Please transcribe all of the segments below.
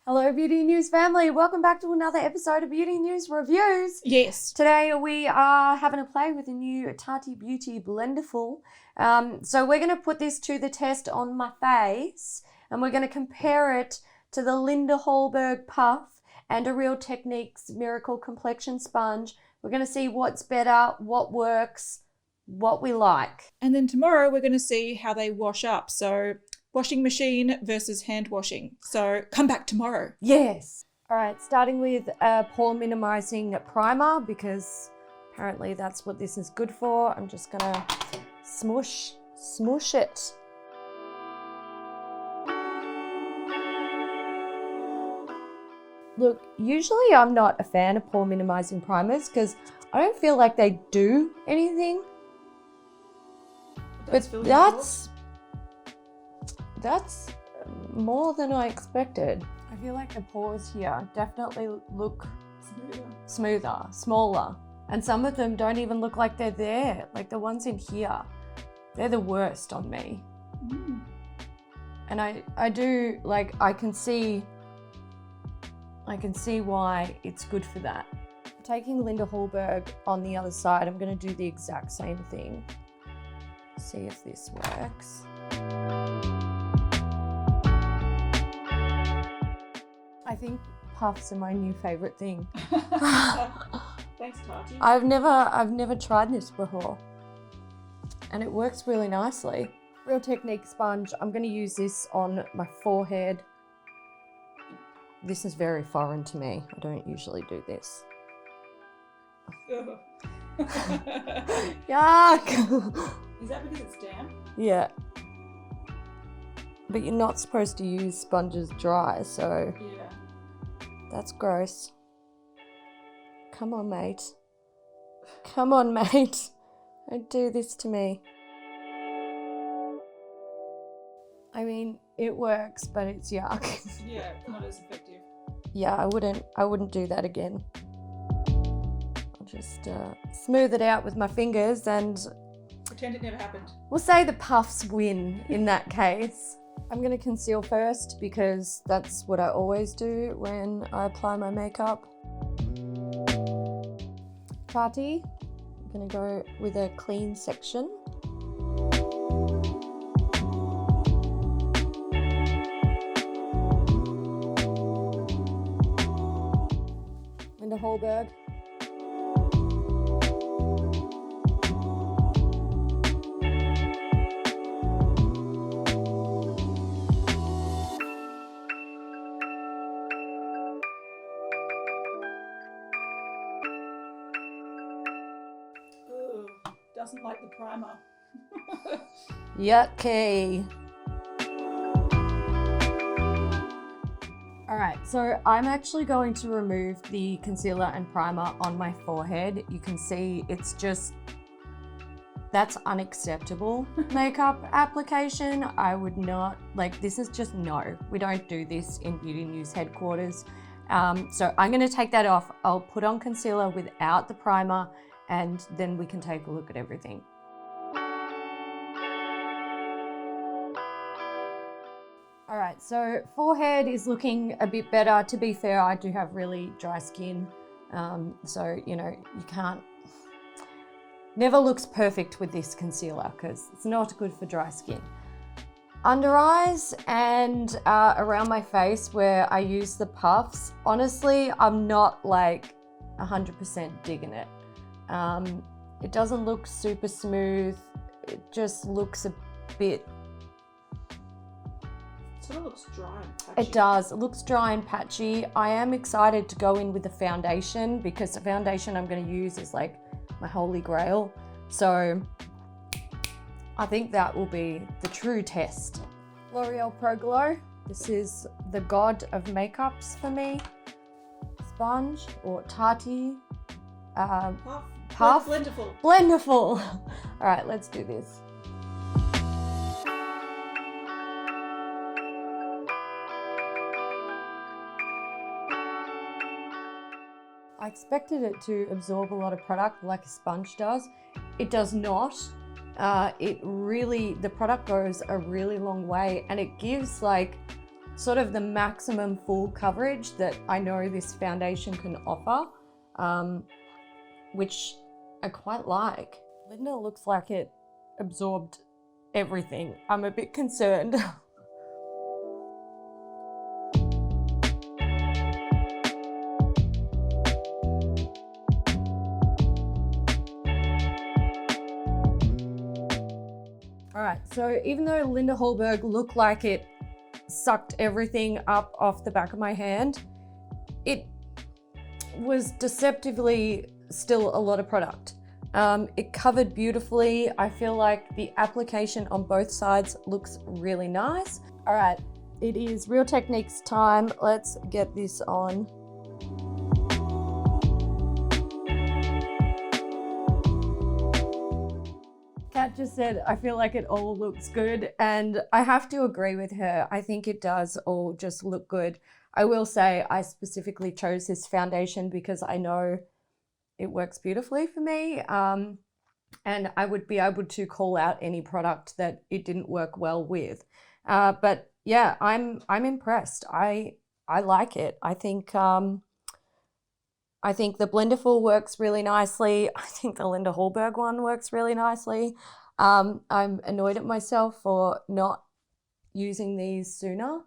Hello Beauty News family, welcome back to another episode of Beauty News Reviews. Yes. Today we are having a play with the new Tati Beauty Blendiful. So we're going to put this to the test on my face and we're going to compare it to the Hallberg Puff and a Real Techniques Miracle Complexion Sponge. We're going to see what's better, what works, what we like. And then tomorrow we're going to see how they wash up. So washing machine versus hand washing. So come back tomorrow. Yes. All right, starting with a pore minimizing primer because apparently that's what this is good for. I'm just gonna smoosh it. Look, usually I'm not a fan of pore minimizing primers because I don't feel like they do anything. But that's more than I expected. I feel like the pores here definitely look smoother, smaller. And some of them don't even look like they're there. Like the ones in here, they're the worst on me. Mm. And I do, like, I can see why it's good for that. Taking Hallberg on the other side, I'm gonna do the exact same thing. See if this works. I think puffs are my new favorite thing. Thanks, Tati. I've never tried this before, and it works really nicely. Real Technique sponge. I'm going to use this on my forehead. This is very foreign to me. I don't usually do this. Yuck! Is that because it's damp? Yeah. But you're not supposed to use sponges dry, so yeah. That's gross. Come on, mate. Come on, mate. Don't do this to me. I mean, it works, but it's yuck. Yeah, not as effective. Yeah, I wouldn't do that again. I'll just smooth it out with my fingers and pretend it never happened. We'll say the puffs win in that case. I'm going to conceal first because that's what I always do when I apply my makeup. Tati, I'm going to go with a clean section. Hallberg. Ooh, doesn't like the primer. Yucky. Alright, so I'm actually going to remove the concealer and primer on my forehead. You can see it's just, that's unacceptable makeup application. I would not, like, this is just no. We don't do this in Beauty News headquarters. So I'm going to take that off. I'll put on concealer without the primer and then we can take a look at everything. All right, so forehead is looking a bit better. To be fair, I do have really dry skin. So, you know, you can't, never looks perfect with this concealer because it's not good for dry skin. Under eyes and around my face where I use the puffs, honestly, I'm not like 100% digging it. It doesn't look super smooth. It just looks a bit, sort of looks dry and patchy. It does. It looks dry and patchy. I am excited to go in with the foundation because the foundation I'm going to use is like my holy grail. So I think that will be the true test. L'Oreal Pro Glow. This is the god of makeups for me. Sponge or Tati. Puff. Blendiful. Blendiful. All right, let's do this. I expected it to absorb a lot of product like a sponge does. It does not. The product goes a really long way and it gives like sort of the maximum full coverage that I know this foundation can offer, which I quite like. Linda looks like it absorbed everything. I'm a bit concerned. All right, so even though Linda Hallberg looked like it sucked everything up off the back of my hand, it was deceptively still a lot of product. It covered beautifully. I feel like the application on both sides looks really nice. All right, it is Real Techniques time. Let's get this on. Kat just said, I feel like it all looks good, and I have to agree with her. I think it does all just look good. I will say I specifically chose this foundation because I know it works beautifully for me, and I would be able to call out any product that it didn't work well with. But yeah, I'm impressed. I like it. I think the Blendiful works really nicely. I think the Linda Hallberg one works really nicely. I'm annoyed at myself for not using these sooner.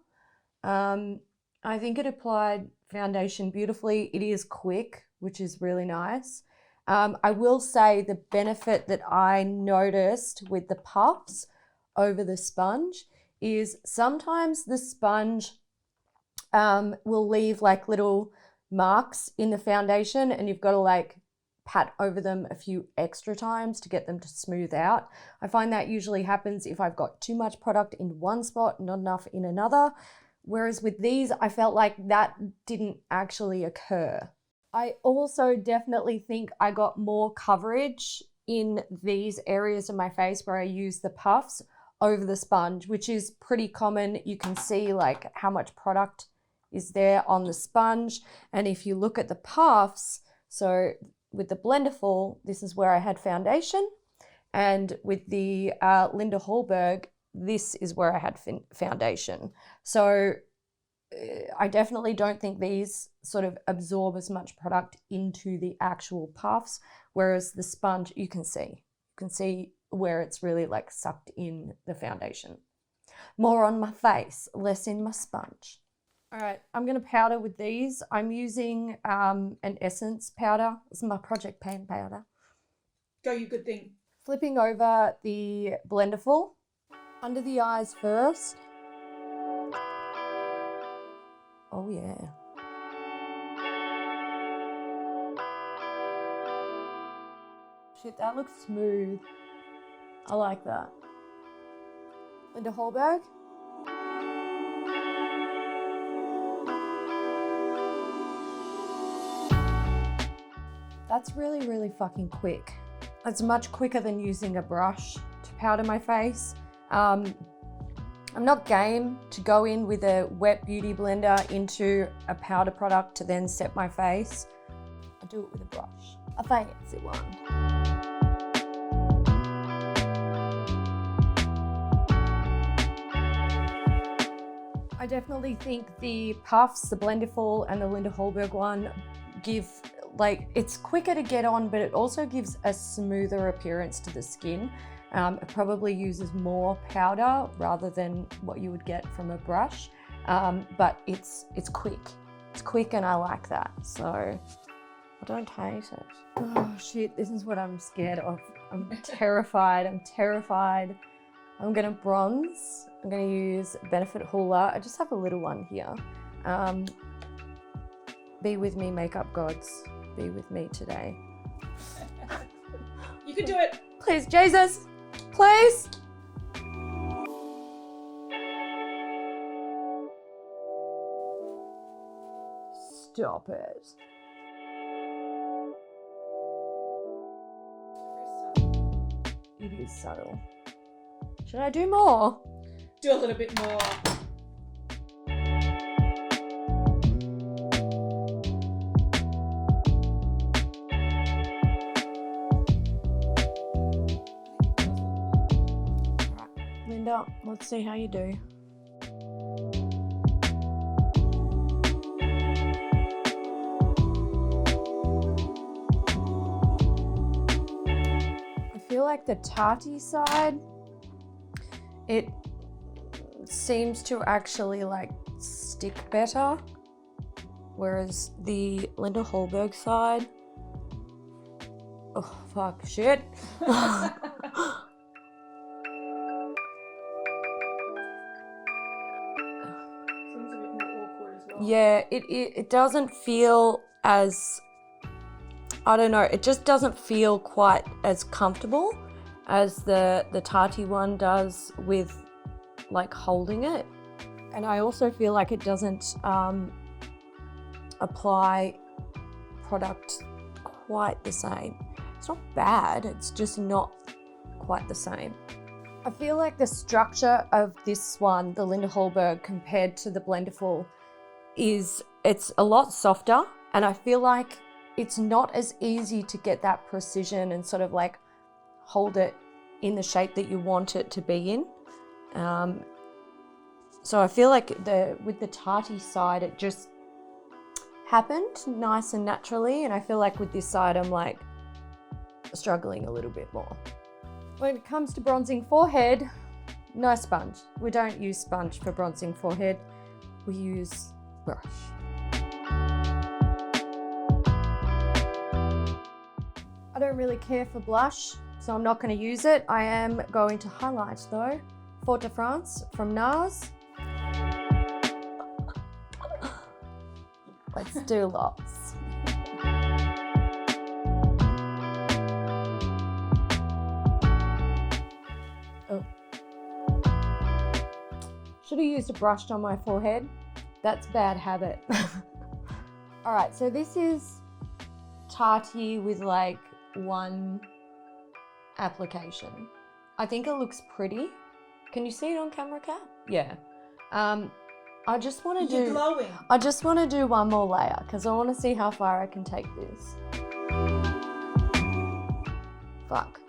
I think it applied foundation beautifully. It is quick, which is really nice. I will say the benefit that I noticed with the puffs over the sponge is sometimes the sponge will leave like little marks in the foundation, and you've got to like pat over them a few extra times to get them to smooth out. I find that usually happens if I've got too much product in one spot, not enough in another. Whereas with these, I felt like that didn't actually occur. I also definitely think I got more coverage in these areas of my face where I use the puffs over the sponge, which is pretty common. You can see like how much product is there on the sponge. And if you look at the puffs, so with the Blendiful, this is where I had foundation. And with the Linda Hallberg, this is where I had foundation. So I definitely don't think these sort of absorb as much product into the actual puffs, whereas the sponge, you can see where it's really like sucked in the foundation. More on my face, less in my sponge. All right, I'm going to powder with these. I'm using an Essence powder. This is my Project Pan powder. Go, you good thing. Flipping over the Blendiful. Under the eyes first. Oh yeah. Shit, that looks smooth. I like that. Linda Hallberg. That's really, really fucking quick. It's much quicker than using a brush to powder my face. I'm not game to go in with a wet beauty blender into a powder product to then set my face. I do it with a brush, a fancy one. I definitely think the puffs, the Blendiful and the Linda Hallberg one give, like, it's quicker to get on, but it also gives a smoother appearance to the skin. It probably uses more powder rather than what you would get from a brush, but it's quick. It's quick and I like that, so I don't hate it. Oh shit, this is what I'm scared of. I'm terrified, I'm gonna bronze. I'm gonna use Benefit Hoola. I just have a little one here. Be with me, makeup gods. Be with me today. You can do it. Please, Jesus, please. Stop it. It is subtle. Should I do more? Do a little bit more. Linda, let's see how you do. feel like the Tati side, it seems to actually like stick better, whereas the Linda Hallberg side, oh fuck, shit. Yeah, it doesn't feel as, I don't know, it just doesn't feel quite as comfortable as the Tati one does with like holding it. And I also feel like it doesn't apply product quite the same. It's not bad, it's just not quite the same. I feel like the structure of this one, the Linda Hallberg, compared to the Blendiful, it's a lot softer, and I feel like it's not as easy to get that precision and sort of like hold it in the shape that you want it to be in. So I feel like with the Tati side, it just happened nice and naturally, and I feel like with this side, I'm like struggling a little bit more. When it comes to bronzing forehead, no sponge. We don't use sponge for bronzing forehead. We use brush. I don't really care for blush, so I'm not going to use it. I am going to highlight though. Fort de France from NARS. Let's do lots. Oh. Should have used a brush on my forehead. That's bad habit. All right, so this is Tati with like one application. I think it looks pretty. Can you see it on camera, Kat? Yeah. I just want to do. Glowing. I just want to do one more layer because I want to see how far I can take this. Fuck.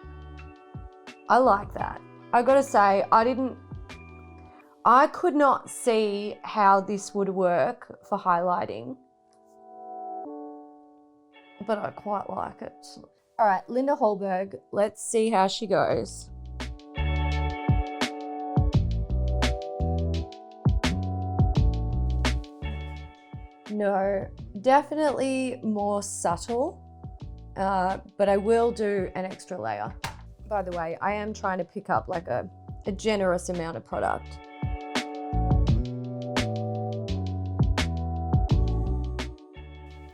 I like that. I gotta say, I could not see how this would work for highlighting, but I quite like it. All right, Linda Hallberg, let's see how she goes. No, definitely more subtle, but I will do an extra layer. By the way, I am trying to pick up like a generous amount of product.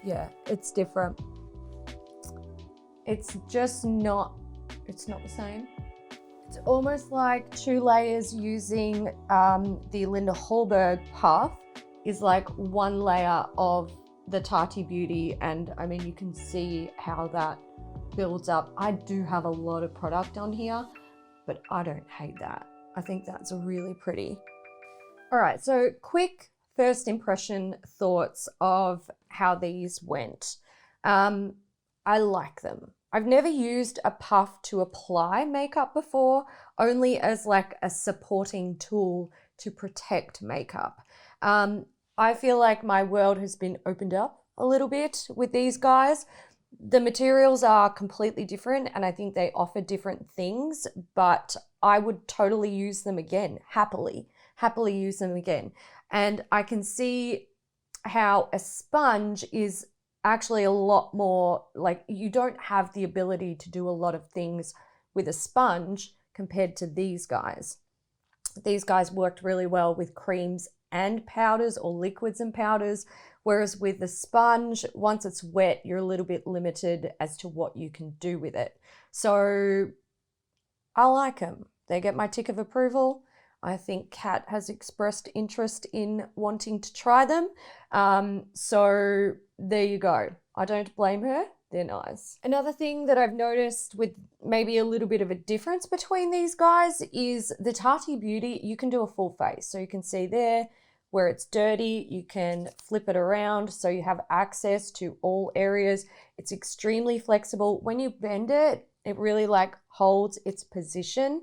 Yeah, it's different. It's just not, it's not the same. It's almost like 2 layers using the Linda Hallberg puff is like 1 layer of the Tati Beauty, and I mean, you can see how that builds up. I do have a lot of product on here, but I don't hate that. I think that's really pretty. All right, so quick first impression thoughts of how these went. I like them. I've never used a puff to apply makeup before, only as like a supporting tool to protect makeup. I feel like my world has been opened up a little bit with these guys. The materials are completely different and I think they offer different things, but I would totally use them again, happily use them again. And I can see how a sponge is actually a lot more, like, you don't have the ability to do a lot of things with a sponge compared to these guys. These guys worked really well with creams and powders, or liquids and powders, whereas with the sponge, once it's wet, you're a little bit limited as to what you can do with it. So I like them. They get my tick of approval. I think Kat has expressed interest in wanting to try them. So there you go. I don't blame her. They're nice. Another thing that I've noticed with maybe a little bit of a difference between these guys is the Tati Beauty, you can do a full face. So you can see there where it's dirty, you can flip it around so you have access to all areas. It's extremely flexible. When you bend it, it really like holds its position.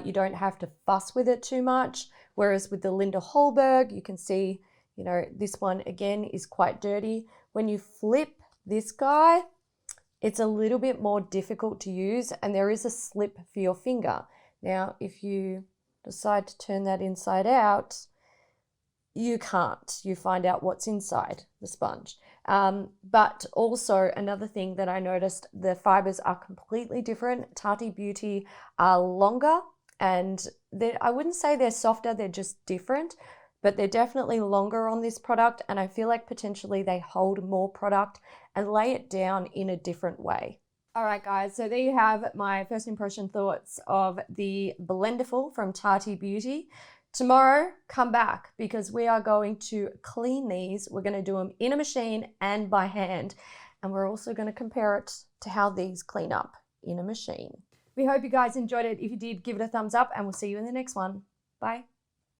You don't have to fuss with it too much. Whereas with the Linda Hallberg, you can see, this one again is quite dirty. When you flip this guy, it's a little bit more difficult to use, and there is a slip for your finger. Now, if you decide to turn that inside out, you can't. You find out what's inside the sponge. But also another thing that I noticed, the fibers are completely different. Tati Beauty are longer, and I wouldn't say they're softer, they're just different, but they're definitely longer on this product, and I feel like potentially they hold more product and lay it down in a different way. All right, guys, so there you have my first impression thoughts of the Blendiful from Tati Beauty. Tomorrow, come back because we are going to clean these. We're going to do them in a machine and by hand, and we're also going to compare it to how these clean up in a machine. We hope you guys enjoyed it. If you did, give it a thumbs up, and we'll see you in the next one. Bye.